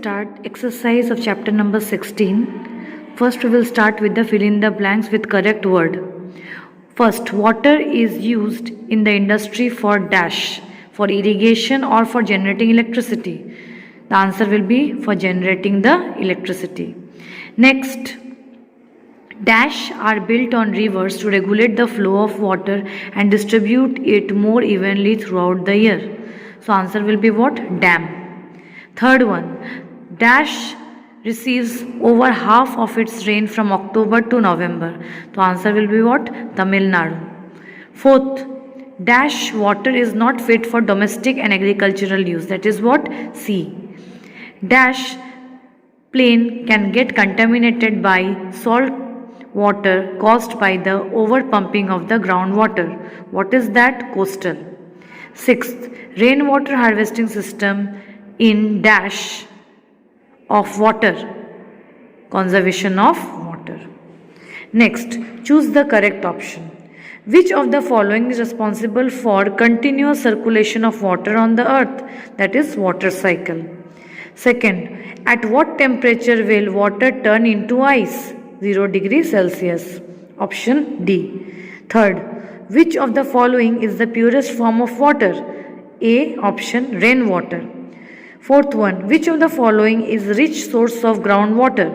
start exercise of chapter number 16. First, we will start with the fill in the blanks with correct word. First, water is used in the industry for dash, for irrigation or for generating electricity. The answer will be for generating the electricity. Next, dash are built on rivers to regulate the flow of water and distribute it more evenly throughout the year. So answer will be what? Dam. Third one, dash receives over half of its rain from October to November. So answer will be what? Tamil Nadu. Fourth, dash water is not fit for domestic and agricultural use. That is what? C. Dash plain can get contaminated by salt water caused by the over pumping of the groundwater. What is that? Coastal. Sixth, rainwater harvesting system in dash of water, conservation of water. Next, choose the correct option. Which of the following is responsible for continuous circulation of water on the earth? That is water cycle. Second, at what temperature will water turn into ice? 0 degrees Celsius. Option D. Third, which of the following is the purest form of water? A. Option rainwater. Fourth one, which of the following is rich source of groundwater?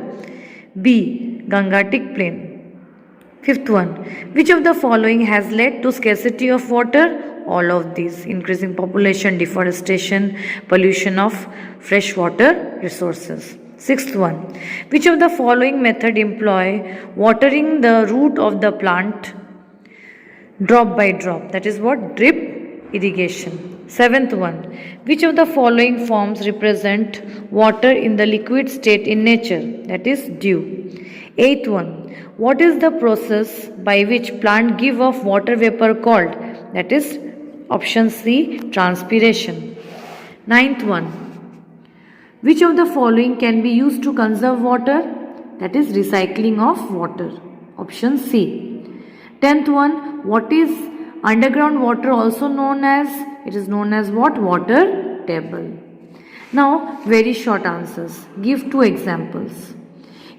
B. Gangetic Plain. Fifth one, which of the following has led to scarcity of water? All of these: increasing population, deforestation, pollution of freshwater resources. Sixth one, which of the following method employ watering the root of the plant drop by drop? That is what? Drip irrigation. Seventh one, which of the following forms represent water in the liquid state in nature? That is dew. Eighth one, what is the process by which plant give off water vapor called? That is option C, transpiration. Ninth one, which of the following can be used to conserve water? That is recycling of water. Option C. Tenth one, what is underground water also known as? It is known as what? Water table. Now, very short answers. Give 2 examples.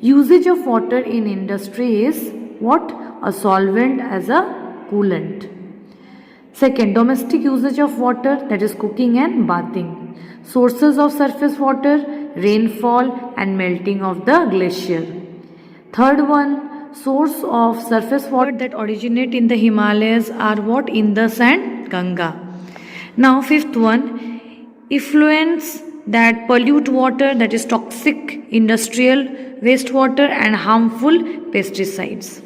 Usage of water in industry is what? A solvent as a coolant. Second, domestic usage of water, that is cooking and bathing. Sources of surface water, rainfall and melting of the glacier. Third one, source of surface water that originate in the Himalayas are what? Indus and Ganga. Now fifth one, effluents that pollute water, that is toxic industrial wastewater and harmful pesticides.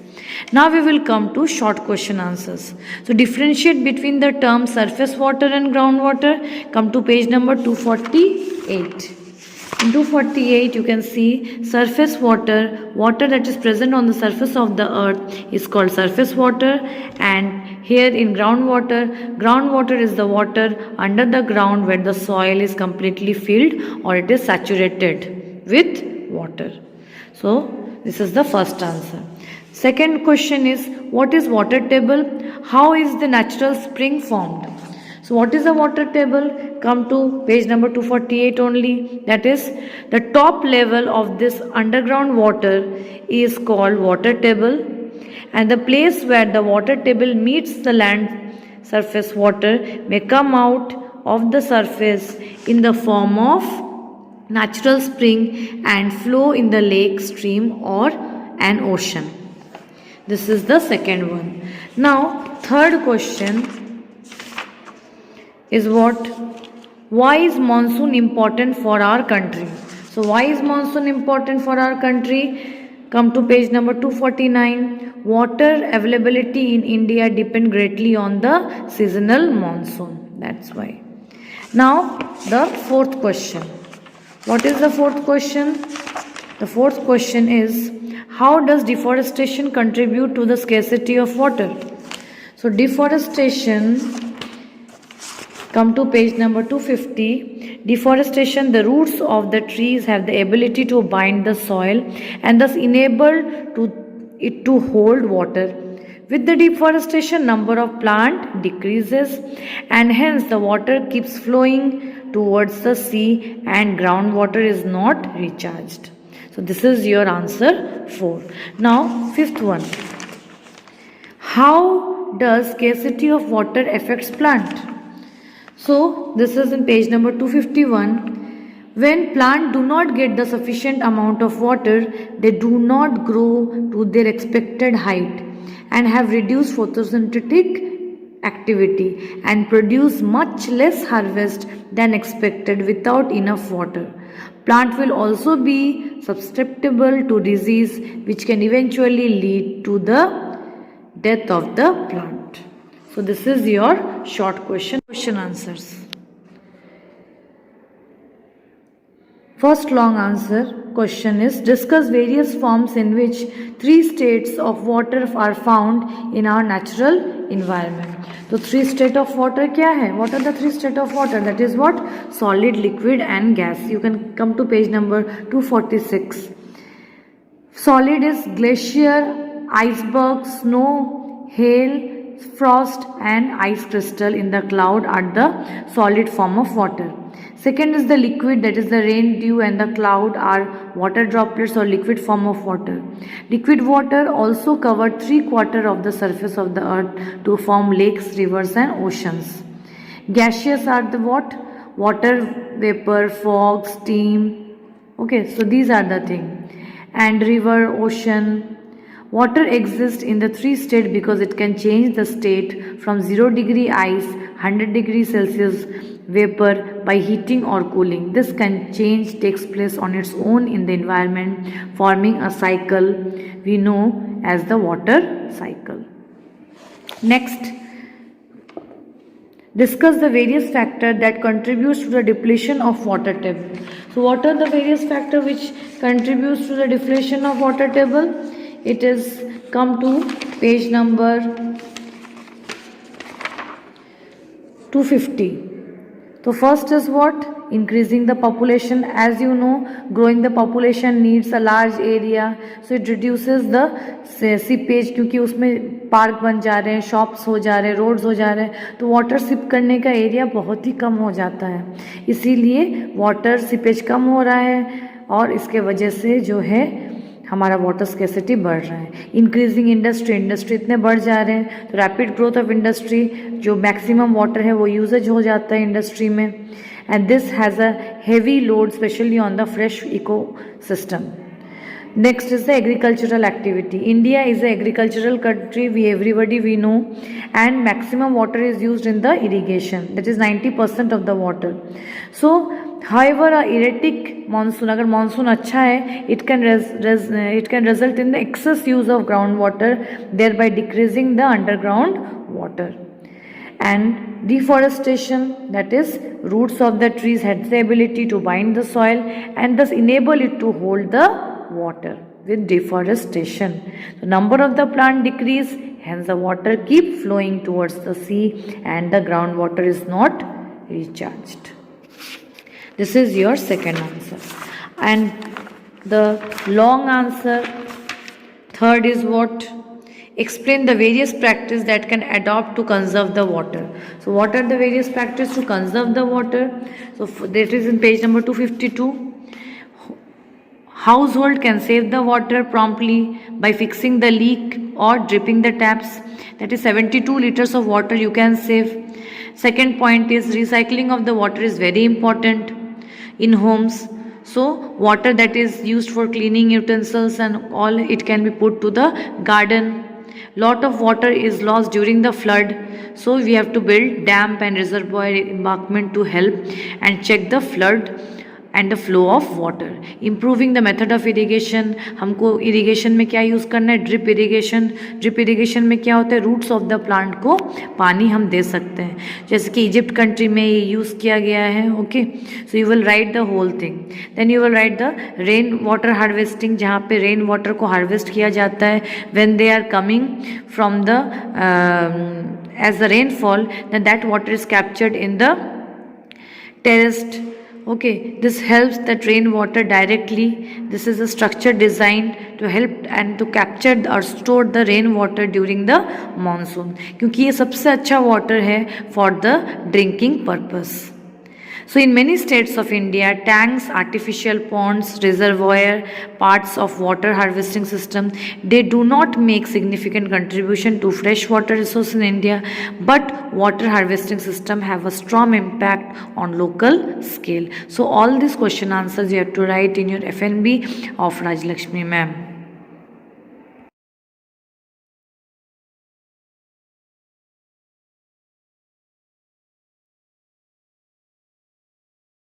Now we will come to short question answers. So differentiate between the terms surface water and groundwater. Come to page number 248. In 248 you can see surface water, water that is present on the surface of the earth is called surface water, and here in groundwater, groundwater is the water under the ground where the soil is completely filled or it is saturated with water. So this is the first answer. Second question is, what is water table? How is the natural spring formed? So what is the water table? Come to page number 248 only. That is, the top level of this underground water is called water table, and the place where the water table meets the land surface water may come out of the surface in the form of natural spring and flow in the lake, stream or an ocean. This is the second one. Now third question is what? Why is monsoon important for our country? So why is monsoon important for our country? Come to page number 249. Water availability in India depend greatly on the seasonal monsoon. That's why. Now the fourth question. What is the fourth question? The fourth question is, how does deforestation contribute to the scarcity of water? So deforestation, come to page number 250. Deforestation, the roots of the trees have the ability to bind the soil and thus enable it to hold water. With the deforestation, number of plant decreases and hence the water keeps flowing towards the sea and groundwater is not recharged. So this is your answer 4. Now fifth one. How does scarcity of water affects plant? So this is in page number 251. When plants do not get the sufficient amount of water, they do not grow to their expected height and have reduced photosynthetic activity and produce much less harvest than expected without enough water. Plant will also be susceptible to disease which can eventually lead to the death of the plant. So this is your short question answers. First long answer question is discuss various forms in which 3 states of water are found in our natural environment. So 3 state of water क्या है? What are the 3 state of water? That is what? Solid, liquid and gas. You can come to page number 246. Solid is glacier, iceberg, snow, hail, frost and ice crystal in the cloud are the solid form of water. Second is the liquid, that is the rain, dew and the cloud are water droplets or liquid form of water. Liquid water also cover 3/4 of the surface of the earth to form lakes, rivers and oceans. Gaseous are the what? Water vapor, fog, steam. Okay, so these are the thing. And river, ocean. Water exists in the 3 states because it can change the state from 0 degree ice, 100 degrees Celsius vapor by heating or cooling. This can change takes place on its own in the environment, forming a cycle we know as the water cycle. Next, discuss the various factors that contributes to the depletion of water table. So what are the various factors which contributes to the depletion of water table? It is come to page number 250. So first is what? Increasing the population. As you know, growing the population needs a large area, so it reduces the seepage, क्योंकि उसमें park बन जा रहे हैं, shops हो जा रहे हैं, रोड्स हो जा रहे हैं, तो वाटर सिप करने का एरिया बहुत ही कम हो जाता है. इसीलिए वाटर सीपेज कम हो रहा है और इसके वजह से जो है हमारा वाटर स्कैसिटी बढ़ रहा है. इंक्रीजिंग इंडस्ट्री इतने बढ़ जा रहे हैं तो रैपिड ग्रोथ ऑफ इंडस्ट्री, जो मैक्सिमम वाटर है वो यूजेज हो जाता है इंडस्ट्री में, and this has a heavy load specially on the fresh ecosystem. Next is the agricultural activity. India is an agricultural country, we know, and maximum water is used in the irrigation, that is 90% of the water. So however a erratic monsoon, अगर monsoon अच्छा है, it can result in the excess use of groundwater, thereby decreasing the underground water. And deforestation, that is roots of the trees had the ability to bind the soil and thus enable it to hold the water. With deforestation, the number of the plant decrease, hence the water keep flowing towards the sea and the groundwater is not recharged. This is your second answer. And the long answer third is what? Explain the various practices that can adopt to conserve the water. So what are the various practices to conserve the water? So that is in page number 252. Household can save the water promptly by fixing the leak or dripping the taps. That is 72 liters of water you can save. Second point is recycling of the water is very important in homes. So water that is used for cleaning utensils and all, it can be put to the garden. Lot of water is lost during the flood, so we have to build dam and reservoir embankment to help and check the flood and the flow of water. Improving the method of irrigation, हमको irrigation में क्या use करना है? Drip irrigation में क्या होता है? Roots of the plant को पानी हम दे सकते हैं, जैसे कि इजिप्ट कंट्री में ये यूज़ किया गया है. Okay, so you will write the whole thing. Then you will write the rain water harvesting, जहाँ पे रेन वाटर को हार्वेस्ट किया जाता है when they are coming from the edge the rainfall, then that water is captured in the terraced. Okay, this helps the rainwater directly. This is a structure designed to help and to capture or store the rainwater during the monsoon, क्योंकि ये सबसे अच्छा water है for the drinking purpose. So, in many states of India, tanks, artificial ponds, reservoir, parts of water harvesting system, they do not make significant contribution to freshwater resource in India, but water harvesting system have a strong impact on local scale. So, all these question answers you have to write in your FNB of Rajlakshmi ma'am.